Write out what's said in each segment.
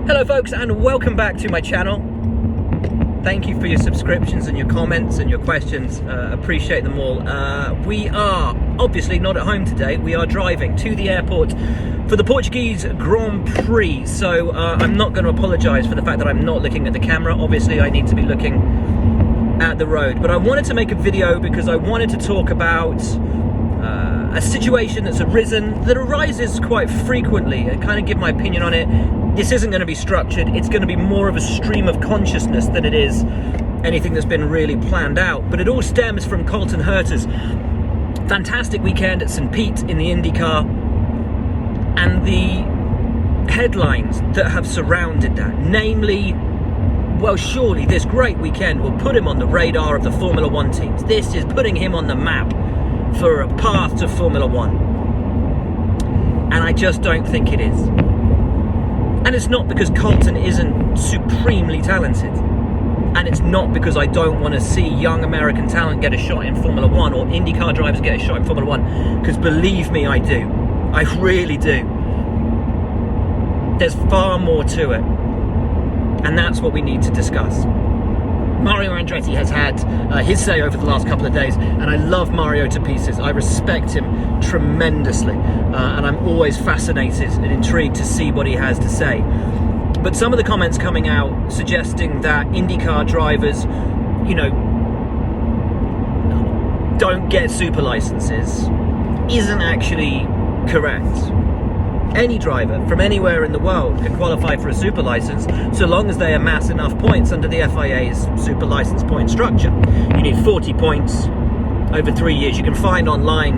Hello folks, and welcome back to my channel. Thank you for your subscriptions and your comments and your questions. Appreciate them all. We are obviously not at home today. We are driving to the airport for the Portuguese Grand Prix. So I'm not going to apologise for the fact that I'm not looking at the camera. Obviously I need to be looking at the road. But I wanted to make a video because I wanted to talk about a situation that's arisen, that arises quite frequently, and kind of give my opinion on it. This isn't going to be structured. It's going to be more of a stream of consciousness than it is anything that's been really planned out. But it all stems from Colton Herta's fantastic weekend at St. Pete in the Indycar and the headlines that have surrounded that. Namely, well, surely this great weekend will put him on the radar of the Formula One teams. This is putting him on the map for a path to Formula One. And I just don't think it is. And it's not because Colton isn't supremely talented. And it's not because I don't want to see young American talent get a shot in Formula One or IndyCar drivers get a shot in Formula One. Because believe me, I do. I really do. There's far more to it. And that's what we need to discuss. Mario Andretti has had his say over the last couple of days, and I love Mario to pieces. I respect him tremendously, and I'm always fascinated and intrigued to see what he has to say. But some of the comments coming out suggesting that IndyCar drivers, you know, don't get super licenses isn't actually correct. Any driver from anywhere in the world can qualify for a super license so long as they amass enough points under the FIA's super license point structure. You need 40 points over 3 years. You can find online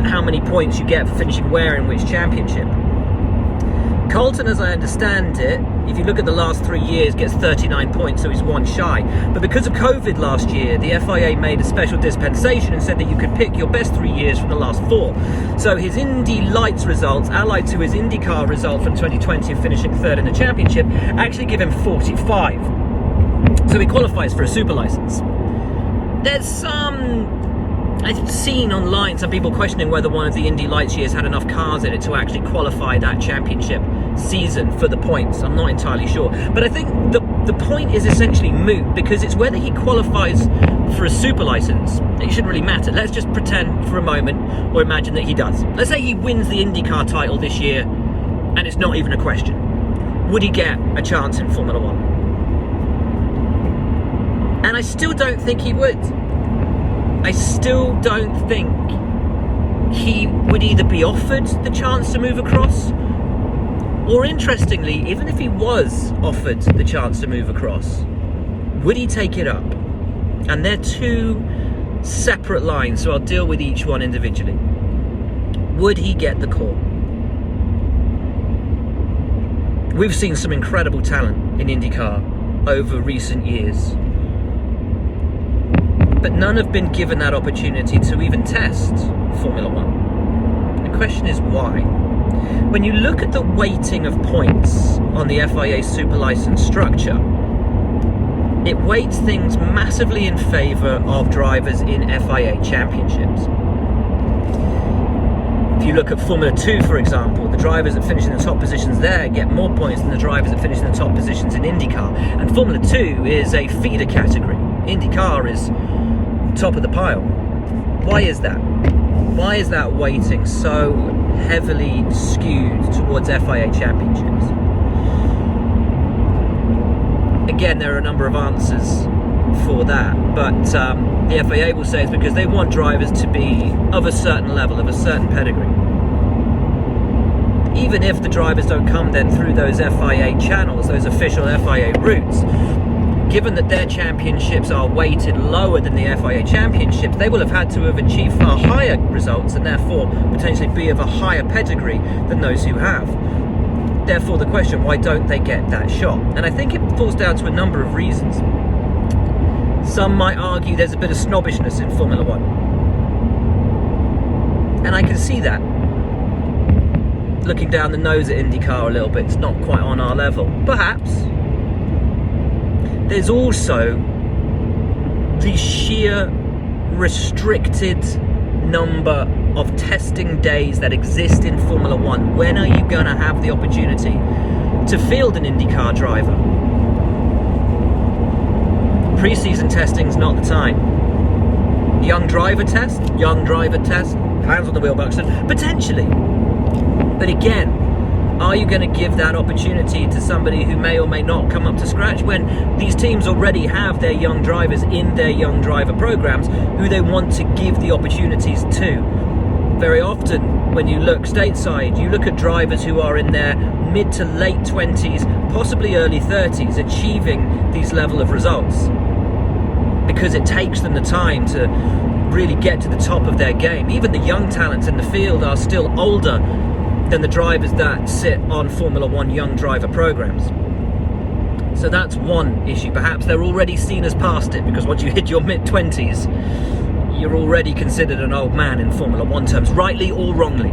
how many points you get for finishing where in which championship. Colton, as I understand it, if you look at the last 3 years, gets 39 points, so he's one shy. But because of COVID last year, the FIA made a special dispensation and said that you could pick your best 3 years from the last 4. So his Indy Lights results, allied to his IndyCar result from 2020 of finishing third in the championship, actually give him 45. So he qualifies for a super license. There's I've seen online some people questioning whether one of the Indy Lights years had enough cars in it to actually qualify that championship season for the points. I'm not entirely sure. But I think the point is essentially moot, because it's whether he qualifies for a super license. It shouldn't really matter. Let's just pretend for a moment, or imagine that he does. Let's say he wins the IndyCar title this year, and it's not even a question. Would he get a chance in Formula One? And I still don't think he would. I still don't think he would either be offered the chance to move across, or interestingly, even if he was offered the chance to move across, would he take it up? And they're two separate lines, so I'll deal with each one individually. Would he get the call? We've seen some incredible talent in IndyCar over recent years, but none have been given that opportunity to even test Formula One. The question is why? When you look at the weighting of points on the FIA super license structure, it weights things massively in favour of drivers in FIA championships. If you look at Formula 2, for example, the drivers that finish in the top positions there get more points than the drivers that finish in the top positions in IndyCar. And Formula 2 is a feeder category. IndyCar is top of the pile. Why is that? Why is that weighting so heavily skewed towards FIA championships? Again, there are a number of answers for that, but the FIA will say it's because they want drivers to be of a certain level, of a certain pedigree. Even if the drivers don't come then through those FIA channels, those official FIA routes, given that their championships are weighted lower than the FIA championships, they will have had to have achieved far higher results and therefore potentially be of a higher pedigree than those who have. Therefore the question, why don't they get that shot? And I think it falls down to a number of reasons. Some might argue there's a bit of snobbishness in Formula One. And I can see that. Looking down the nose at IndyCar a little bit, it's not quite on our level. Perhaps. There's also the sheer restricted number of testing days that exist in Formula One? When are you going to have the opportunity to field an IndyCar driver? Pre-season testing's not the time. Young driver test, hands on the wheel, Buxton, potentially. But again, are you going to give that opportunity to somebody who may or may not come up to scratch when these teams already have their young drivers in their young driver programs who they want to give the opportunities to? Very often, when you look stateside, you look at drivers who are in their mid to late 20s, possibly early 30s, achieving these level of results, because it takes them the time to really get to the top of their game. Even the young talents in the field are still older than the drivers that sit on Formula One young driver programs. So that's one issue. Perhaps they're already seen as past it, because once you hit your mid-20s, you're already considered an old man in Formula One terms, rightly or wrongly.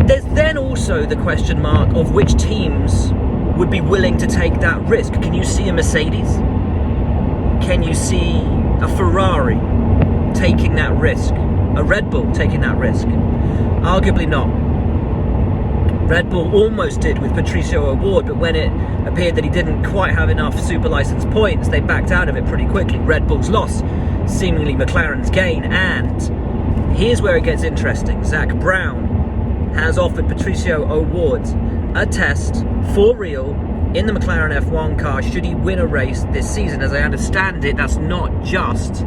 There's then also the question mark of which teams would be willing to take that risk. Can you see a Mercedes? Can you see a Ferrari taking that risk? A Red Bull taking that risk? Arguably not. Red Bull almost did with Patricio O'Ward, but when it appeared that he didn't quite have enough super license points, they backed out of it pretty quickly. Red Bull's loss, seemingly McLaren's gain, and here's where it gets interesting. Zach Brown has offered Patricio O'Ward a test for real in the McLaren F1 car should he win a race this season. As I understand it, that's not just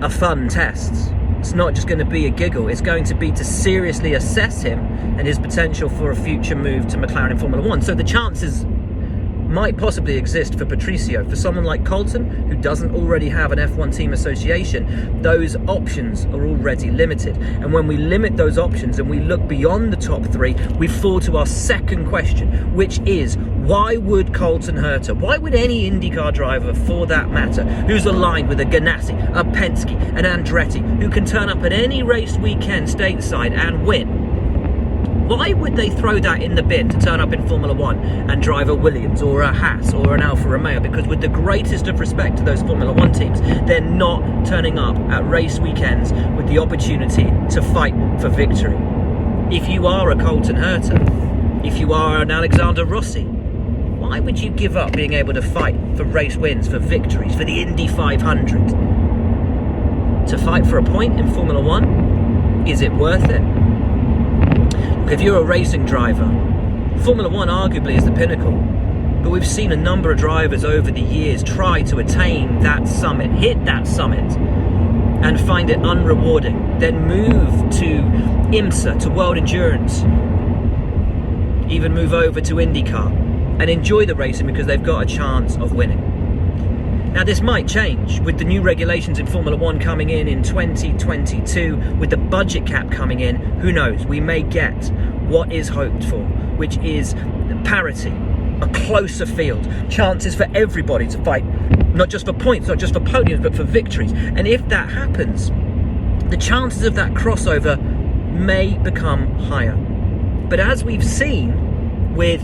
a fun test. It's not just going to be a giggle. It's going to be to seriously assess him and his potential for a future move to McLaren in Formula One. So the chances might possibly exist for Patricio. For someone like Colton, who doesn't already have an F1 team association, those options are already limited. And when we limit those options and we look beyond the top three, we fall to our second question, which is, why would Colton Herta, why would any IndyCar driver for that matter, who's aligned with a Ganassi, a Penske, an Andretti, who can turn up at any race weekend stateside and win, why would they throw that in the bin to turn up in Formula One and drive a Williams or a Haas or an Alfa Romeo? Because with the greatest of respect to those Formula One teams, they're not turning up at race weekends with the opportunity to fight for victory. If you are a Colton Herta, if you are an Alexander Rossi, why would you give up being able to fight for race wins, for victories, for the Indy 500? To fight for a point in Formula One? Is it worth it? If you're a racing driver, Formula One arguably is the pinnacle, but we've seen a number of drivers over the years try to attain that summit, hit that summit, and find it unrewarding, then move to IMSA, to World Endurance, even move over to IndyCar, and enjoy the racing because they've got a chance of winning. Now this might change with the new regulations in Formula One coming in 2022, with the budget cap coming in. Who knows, we may get what is hoped for, which is parity, a closer field, chances for everybody to fight, not just for points, not just for podiums, but for victories. And if that happens, the chances of that crossover may become higher. But as we've seen with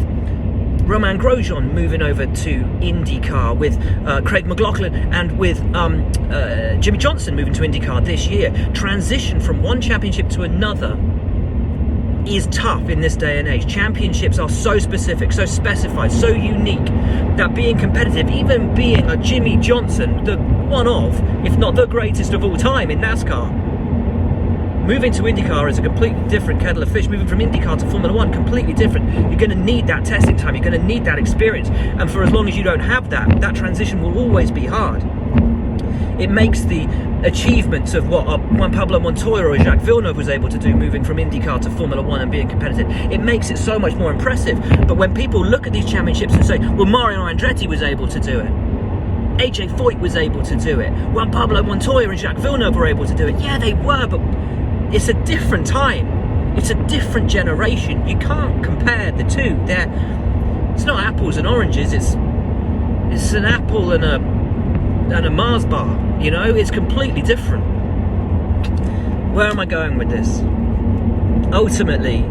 Romain Grosjean moving over to IndyCar, with Craig McLaughlin, and with Jimmy Johnson moving to IndyCar this year, transition from one championship to another is tough in this day and age. Championships are so specific, so specified, so unique, that being competitive, even being a Jimmy Johnson, the one of, if not the greatest of all time in NASCAR, moving to IndyCar is a completely different kettle of fish. Moving from IndyCar to Formula One, completely different. You're going to need that testing time. You're going to need that experience. And for as long as you don't have that, that transition will always be hard. It makes the achievements of what Juan Pablo Montoya or Jacques Villeneuve was able to do, moving from IndyCar to Formula One and being competitive, it makes it so much more impressive. But when people look at these championships and say, well, Mario Andretti was able to do it, AJ Foyt was able to do it, Juan Pablo Montoya and Jacques Villeneuve were able to do it. Yeah, they were, but it's a different time. It's a different generation. You can't compare the two. It's not apples and oranges. It's an apple and a Mars bar. You know, it's completely different. Where am I going with this? Ultimately,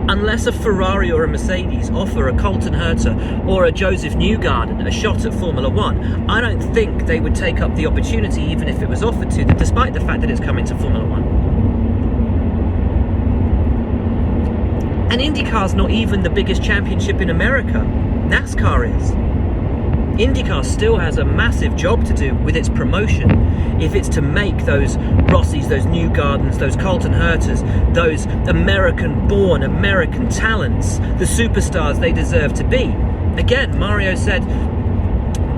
unless a Ferrari or a Mercedes offer a Colton Herta or a Joseph Newgarden a shot at Formula One, I don't think they would take up the opportunity even if it was offered to them, despite the fact that it's coming to Formula One. And IndyCar's not even the biggest championship in America. NASCAR is. IndyCar still has a massive job to do with its promotion if it's to make those Rossis, those Newgardens, those Colton Hertas, those American-born, American talents, the superstars they deserve to be. Again, Mario said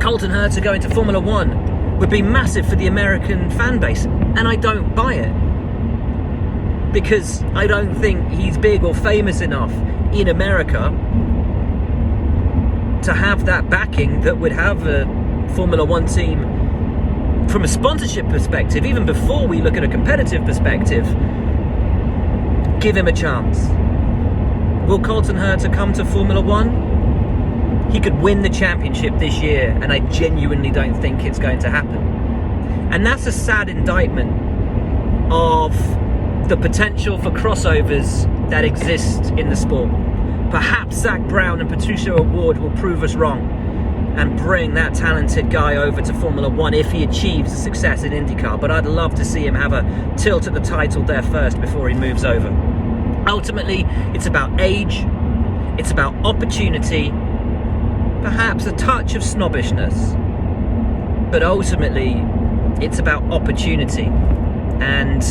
Colton Herta going to Formula One would be massive for the American fan base, and I don't buy it. Because I don't think he's big or famous enough in America to have that backing that would have a Formula One team from a sponsorship perspective, even before we look at a competitive perspective, give him a chance. Will Colton Herta come to Formula One? He could win the championship this year, and I genuinely don't think it's going to happen. And that's a sad indictment of the potential for crossovers that exist in the sport. Perhaps Zach Brown and Patricio O'Ward will prove us wrong and bring that talented guy over to Formula One if he achieves success in IndyCar. But I'd love to see him have a tilt at the title there first before he moves over. Ultimately, it's about age, it's about opportunity, perhaps a touch of snobbishness, but ultimately it's about opportunity. And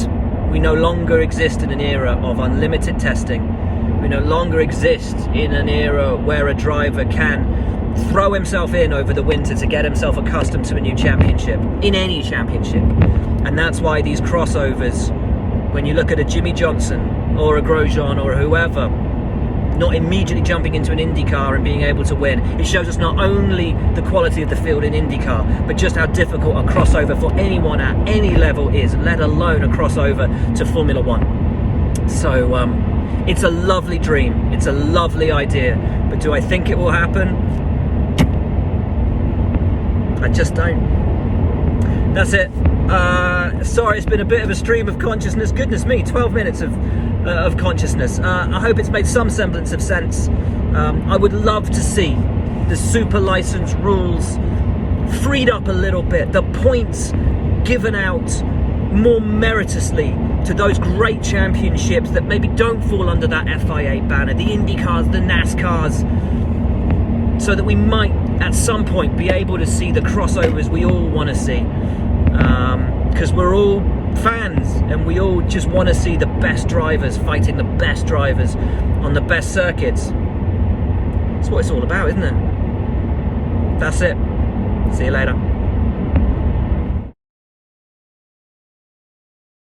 we no longer exist in an era of unlimited testing. We no longer exist in an era where a driver can throw himself in over the winter to get himself accustomed to a new championship, in any championship. And that's why these crossovers, when you look at a Jimmy Johnson or a Grosjean or whoever, not immediately jumping into an IndyCar and being able to win, it shows us not only the quality of the field in IndyCar, but just how difficult a crossover for anyone at any level is, let alone a crossover to Formula One. So it's a lovely dream, it's a lovely idea, but do I think it will happen? I just don't. That's it. Sorry, it's been a bit of a stream of consciousness. Goodness me, 12 minutes of consciousness. I hope it's made some semblance of sense. I would love to see the super license rules freed up a little bit, the points given out more meritoriously to those great championships that maybe don't fall under that FIA banner, the IndyCars, the NASCARs, so that we might at some point be able to see the crossovers we all want to see, because we're all fans and we all just want to see the best drivers fighting the best drivers on the best circuits. That's what it's all about, isn't it? That's it. See you later.